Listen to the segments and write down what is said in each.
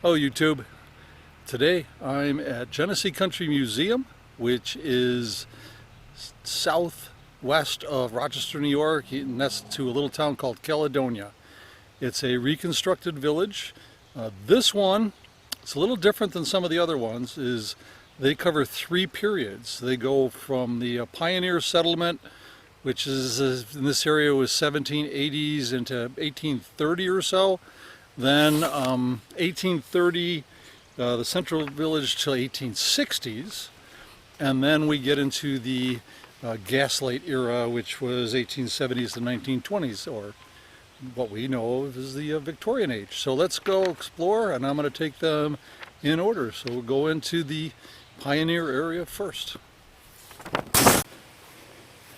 Hello YouTube. Today I'm at Genesee Country Museum, which is southwest of Rochester, New York, and that's to a little town called Caledonia. It's a reconstructed village. This one, it's a little different than some of the other ones, is they cover three periods. They go from the pioneer settlement, which is in this area was 1780s into 1830 or so. Then 1830, the central village till 1860s, and then we get into the gaslight era, which was 1870s to 1920s, or what we know of as the Victorian age. So let's go explore, and I'm going to take them in order. So we'll go into the pioneer area first.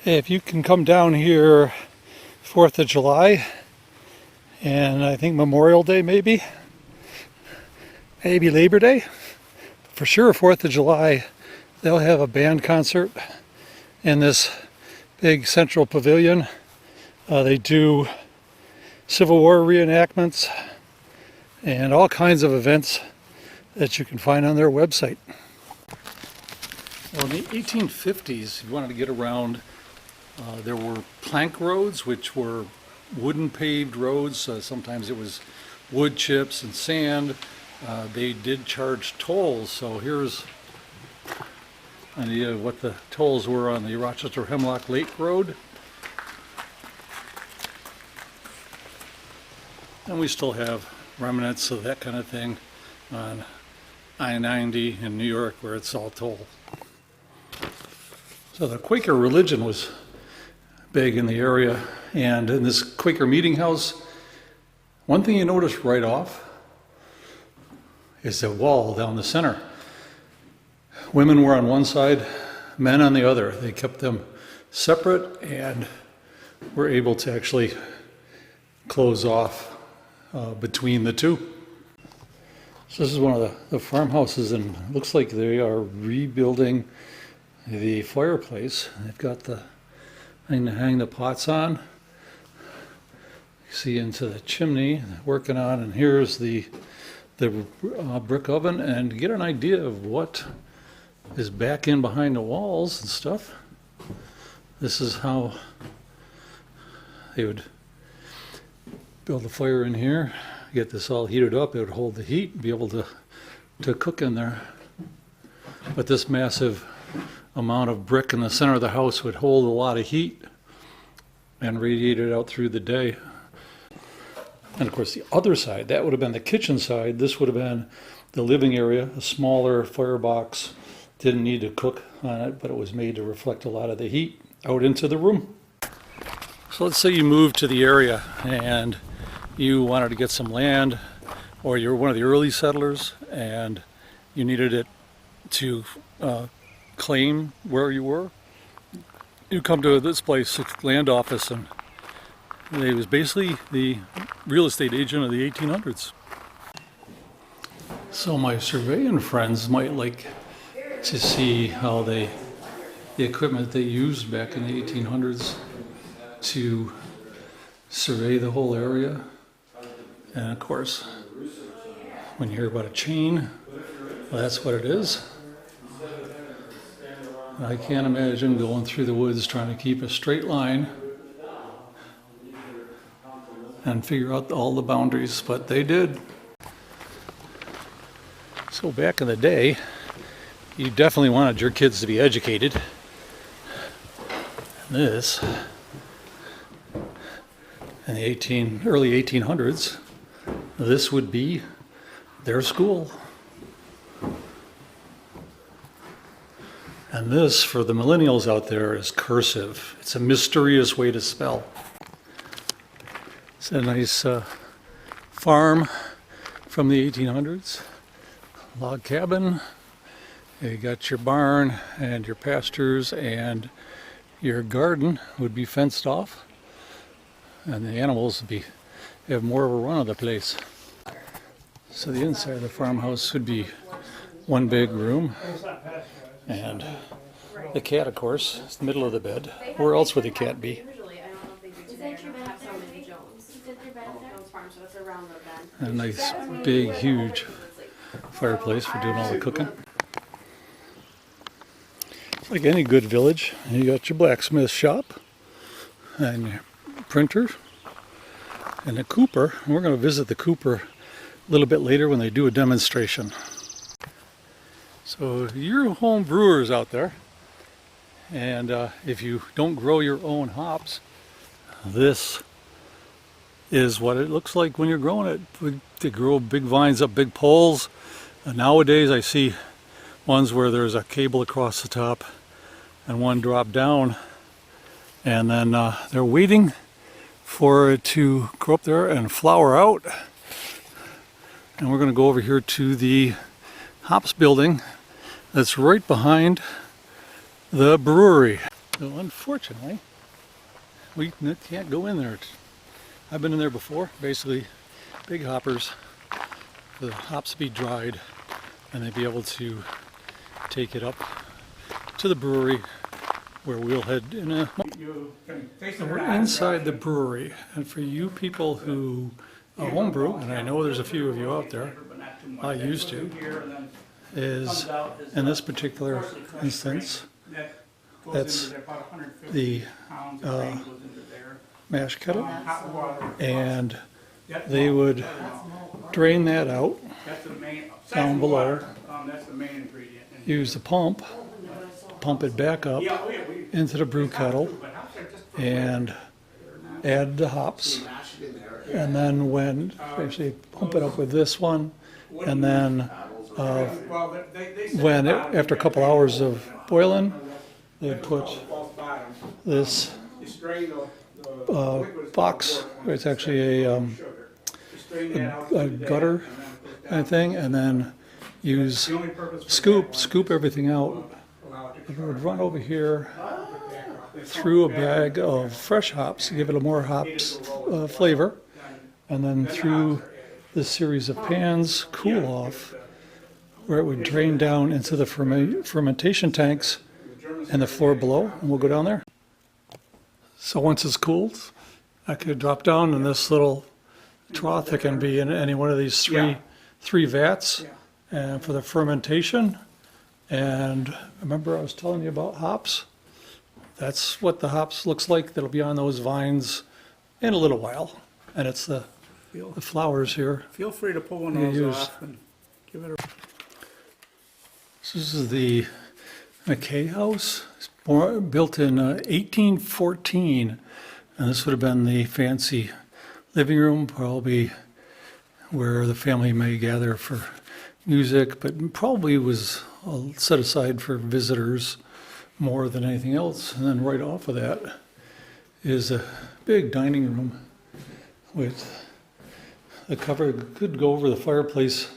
Hey, if you can come down here 4th of July, and I think Memorial Day maybe Labor Day, for sure 4th of July, they'll have a band concert in this big central pavilion. They do Civil War reenactments and all kinds of events that you can find on their website. Well, in the 1850s, you wanted to get around, there were plank roads, which were wooden paved roads. Sometimes it was wood chips and sand. They did charge tolls, so here's an idea of what the tolls were on the Rochester Hemlock Lake Road. And we still have remnants of that kind of thing on I-90 in New York, where it's all toll. So the Quaker religion was big in the area, and in this Quaker meeting house, one thing you notice right off is the wall down the center. Women were on one side, men on the other. They kept them separate and were able to actually close off between the two. So this is one of the farmhouses, and it looks like they are rebuilding the fireplace. They've got the thing to hang the pots on. You see into the chimney working on, and here's the brick oven, and to get an idea of what is back in behind the walls and stuff. This is how they would build a fire in here, get this all heated up. It would hold the heat, be able to cook in there. But this massive amount of brick in the center of the house would hold a lot of heat and radiate it out through the day. And of course the other side, that would have been the kitchen side. This would have been the living area, a smaller firebox. Didn't need to cook on it, but it was made to reflect a lot of the heat out into the room. So let's say you moved to the area and you wanted to get some land, or you're one of the early settlers and you needed it to claim where you were. You come to this place, land office, and it was basically the real estate agent of the 1800s. So my surveying friends might like to see how the equipment they used back in the 1800s to survey the whole area. And of course, when you hear about a chain, well, that's what it is. I can't imagine going through the woods trying to keep a straight line and figure out all the boundaries, but they did. So back in the day, you definitely wanted your kids to be educated. This, in the early 1800s, this would be their school. And this, for the millennials out there, is cursive. It's a mysterious way to spell. It's a nice farm from the 1800s. Log cabin. You got your barn and your pastures, and your garden would be fenced off. And the animals would have more of a run of the place. So the inside of the farmhouse would be one big room. And the cat, of course, is the middle of the bed. Where else would the cat be? A nice, big, huge fireplace for doing all the cooking. It's like any good village. You got your blacksmith shop and your printer and the cooper. And we're going to visit the cooper a little bit later when they do a demonstration. So you're home brewers out there, and if you don't grow your own hops, this is what it looks like when you're growing it. They grow big vines up big poles. Nowadays I see ones where there's a cable across the top and one drop down, and then they're waiting for it to grow up there and flower out. And we're going to go over here to the hops building that's right behind the brewery. So unfortunately, we can't go in there. I've been in there before. Basically, big hoppers, the hops be dried, and they'd be able to take it up to the brewery, where we'll head in a moment. We're inside the brewery, and for you people who homebrew, and I know there's a few of you out there, I used to, is in this particular instance, that's the mash kettle, and they would drain that out down below, use the pump it back up into the brew kettle, and add the hops, and then when actually pump it up with this one, and then after a couple hours of boiling, they put this box. It's actually a gutter kind of thing, and then use scoop everything out. It would run over here through a bag of fresh hops to give it a more hops flavor, and then through this series of pans, cool off, where it would drain down into the fermentation tanks and the floor below, and we'll go down there. So once it's cooled, I could drop down in this little trough. It can be in any one of these three vats, and for the fermentation. And remember I was telling you about hops? That's what the hops looks like. That'll be on those vines in a little while, and it's the flowers here. Feel free to pull one of those off and give it a... This is the McKay house. It's built in 1814, and this would have been the fancy living room, probably where the family may gather for music, but probably was set aside for visitors more than anything else. And then right off of that is a big dining room with the cover. Could go over the fireplace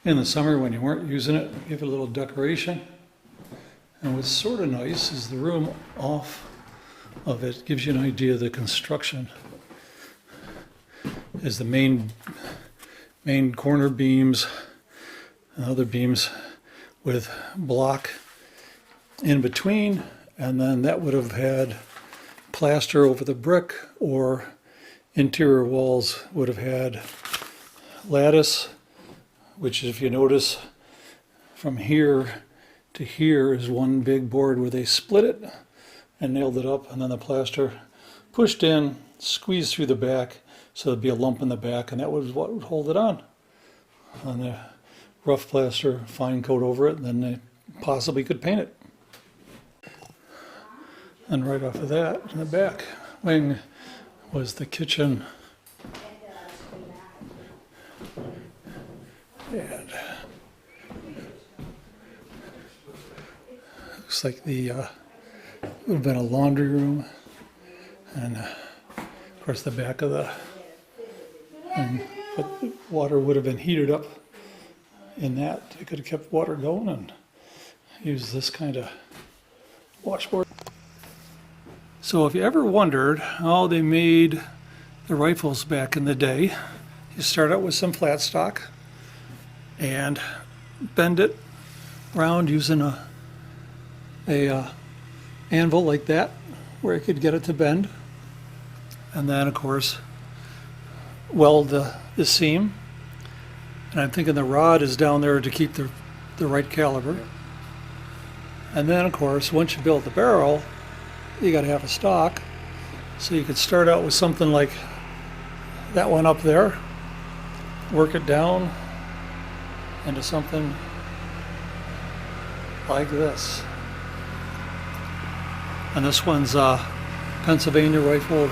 in the summer when you weren't using it, give it a little decoration. And what's sort of nice is the room off of it gives you an idea of the construction. Is the main corner beams and other beams with block in between, and then that would have had plaster over the brick, or interior walls would have had lattice, which if you notice from here to here is one big board where they split it and nailed it up, and then the plaster pushed in, squeezed through the back, so there'd be a lump in the back, and that was what would hold it on. And the rough plaster, fine coat over it, and then they possibly could paint it. And right off of that, in the back wing, was the kitchen. And looks like the would have been a laundry room, and of course the back of the, but the water would have been heated up in that. They could have kept water going and used this kind of washboard. So if you ever wondered how they made the rifles back in the day, you start out with some flat stock and bend it around using a anvil like that, where you could get it to bend, and then of course weld the seam, And I'm thinking the rod is down there to keep the right caliber. And then, of course, once you build the barrel, you got to have a stock. So you could start out with something like that one up there, work it down into something like this. And this one's a Pennsylvania rifle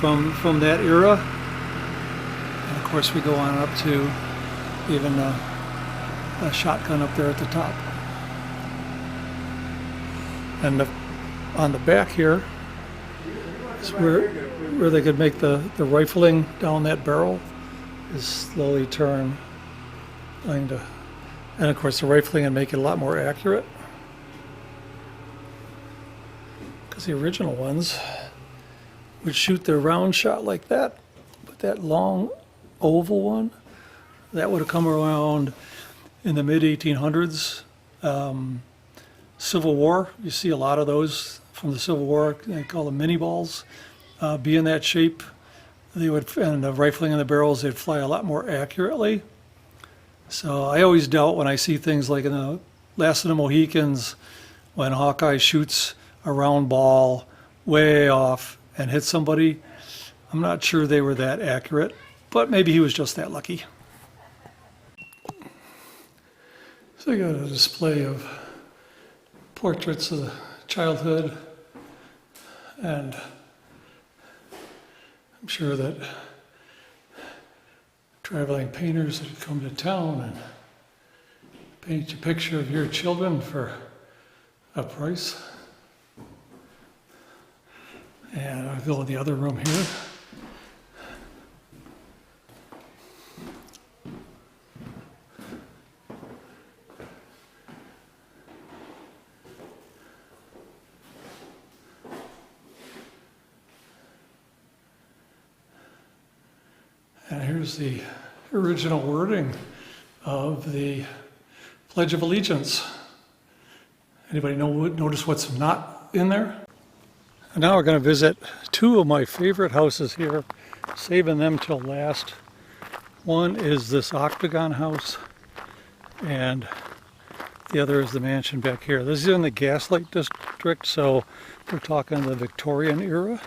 from that era. And of course we go on up to even a shotgun up there at the top. And on the back here is where they could make the rifling down that barrel is slowly turn. And of course the rifling and make it a lot more accurate. Because the original ones would shoot their round shot like that, but that long oval one, that would have come around in the mid-1800s. Civil War, you see a lot of those from the Civil War, they call them mini balls, be in that shape. They would, and the rifling in the barrels, they'd fly a lot more accurately. So I always doubt when I see things like in the Last of the Mohicans, when Hawkeye shoots a round ball way off and hits somebody. I'm not sure they were that accurate, but maybe he was just that lucky. So I got a display of portraits of childhood, and I'm sure that traveling painters would come to town and paint a picture of your children for a price. And I'll go in the other room here. And here's the original wording of the Pledge of Allegiance. Anybody notice what's not in there? And now we're going to visit two of my favorite houses here, saving them till last. One is this octagon house, and the other is the mansion back here. This is in the Gaslight District, so we're talking the Victorian era.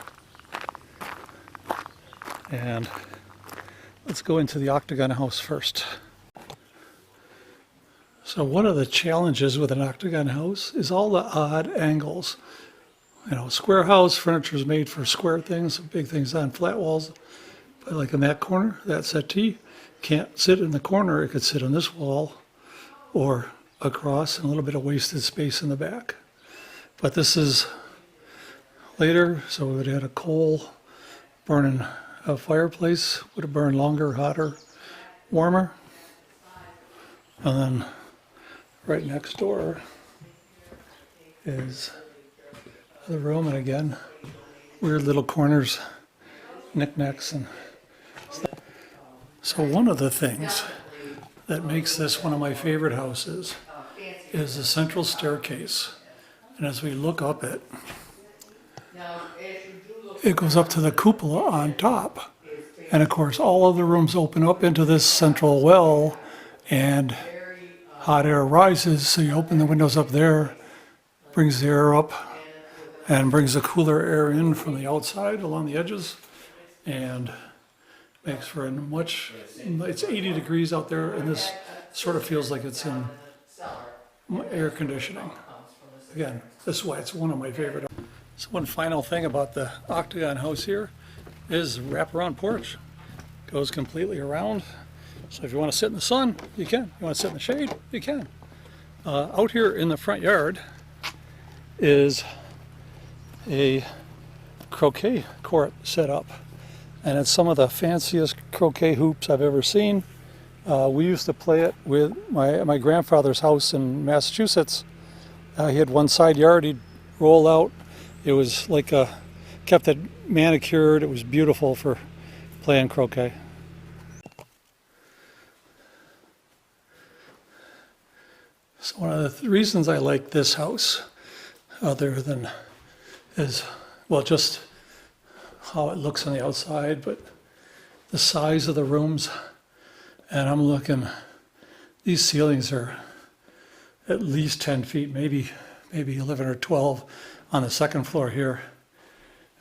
And let's go into the octagon house first. So one of the challenges with an octagon house is all the odd angles. You know, square house, furniture is made for square things, big things on flat walls. But like in that corner, that settee can't sit in the corner. It could sit on this wall or across, and a little bit of wasted space in the back. But this is later, so we would have had a coal burning a fireplace, would have burned longer, hotter, warmer. And then right next door is the room, and again, weird little corners, knickknacks and stuff. So one of the things that makes this one of my favorite houses is the central staircase. And as we look up it, it goes up to the cupola on top. And of course, all of the rooms open up into this central well, and hot air rises, so you open the windows up there, brings the air up, and brings the cooler air in from the outside along the edges, and makes for a much, it's 80 degrees out there, and this sort of feels like it's in air conditioning. Again, this is why it's one of my favorite. So one final thing about the octagon house here is wraparound porch. Goes completely around. So if you want to sit in the sun, you can. You want to sit in the shade, you can. Out here in the front yard is a croquet court set up, and it's some of the fanciest croquet hoops I've ever seen. We used to play it with my grandfather's house in Massachusetts. He had one side yard, he'd roll out. It was like kept it manicured. It was beautiful for playing croquet. So one of the reasons I like this house, other than is, well, just how it looks on the outside, but the size of the rooms. And I'm looking These ceilings are at least 10 feet, maybe 11 or 12 on the second floor here.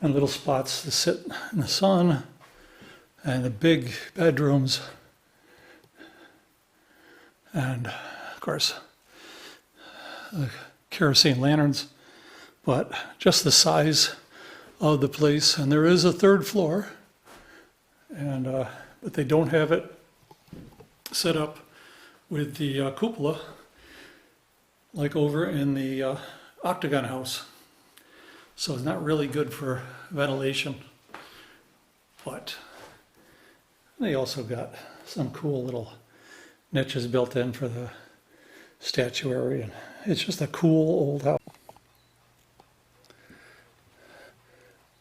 And little spots to sit in the sun, and the big bedrooms. And of course, the kerosene lanterns, but just the size of the place. And there is a third floor, and but they don't have it set up with the cupola like over in the Octagon house. So it's not really good for ventilation, but they also got some cool little niches built in for the statuary, and it's just a cool old house.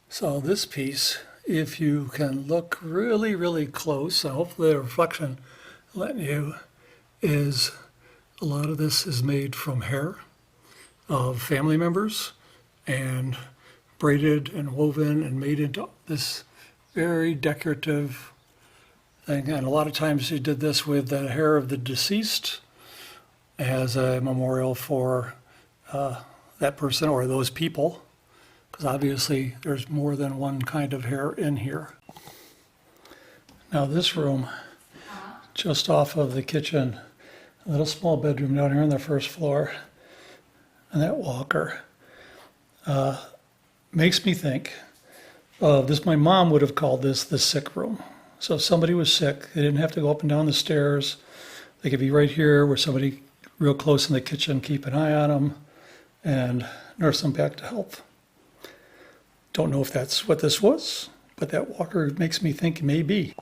So this piece, if you can look really, really close, and hopefully the reflection letting you, is a lot of this is made from hair of family members and braided and woven and made into this very decorative thing. And a lot of times you did this with the hair of the deceased as a memorial for that person or those people, because obviously there's more than one kind of hair in here. Now this room, just off of the kitchen, a little small bedroom down here on the first floor, and that walker makes me think of this. My mom would have called this the sick room. So if somebody was sick, they didn't have to go up and down the stairs. They could be right here where somebody real close in the kitchen, keep an eye on them and nurse them back to health. Don't know if that's what this was, but that walker makes me think maybe.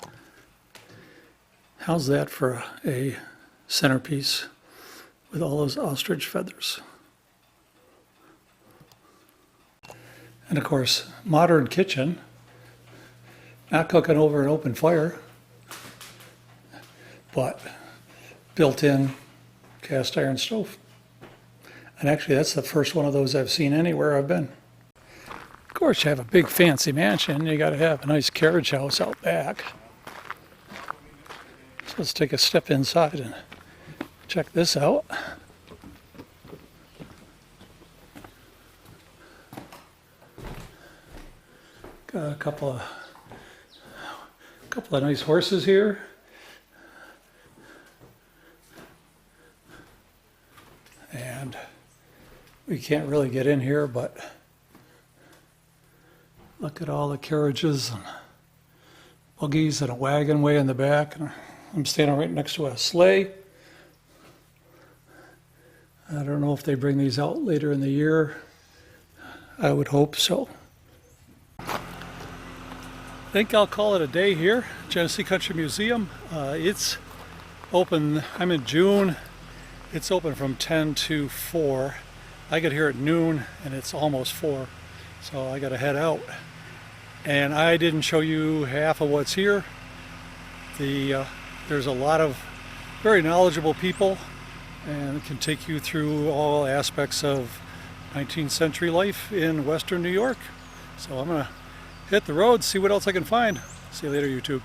How's that for a centerpiece with all those ostrich feathers? And of course, modern kitchen, not cooking over an open fire, but built-in cast iron stove. And actually that's the first one of those I've seen anywhere I've been. Of course, you have a big fancy mansion, you got to have a nice carriage house out back. So let's take a step inside and check this out. Got a couple of nice horses here. And we can't really get in here, but look at all the carriages and buggies and a wagon way in the back. And I'm standing right next to a sleigh. I don't know if they bring these out later in the year. I would hope so. I think I'll call it a day here, Genesee Country Museum. It's open, I'm in June. It's open from 10 to 4. I get here at noon and it's almost 4. So I gotta head out. And I didn't show you half of what's here. There's a lot of very knowledgeable people and can take you through all aspects of 19th century life in Western New York. So I'm gonna hit the road, see what else I can find. See you later, YouTube.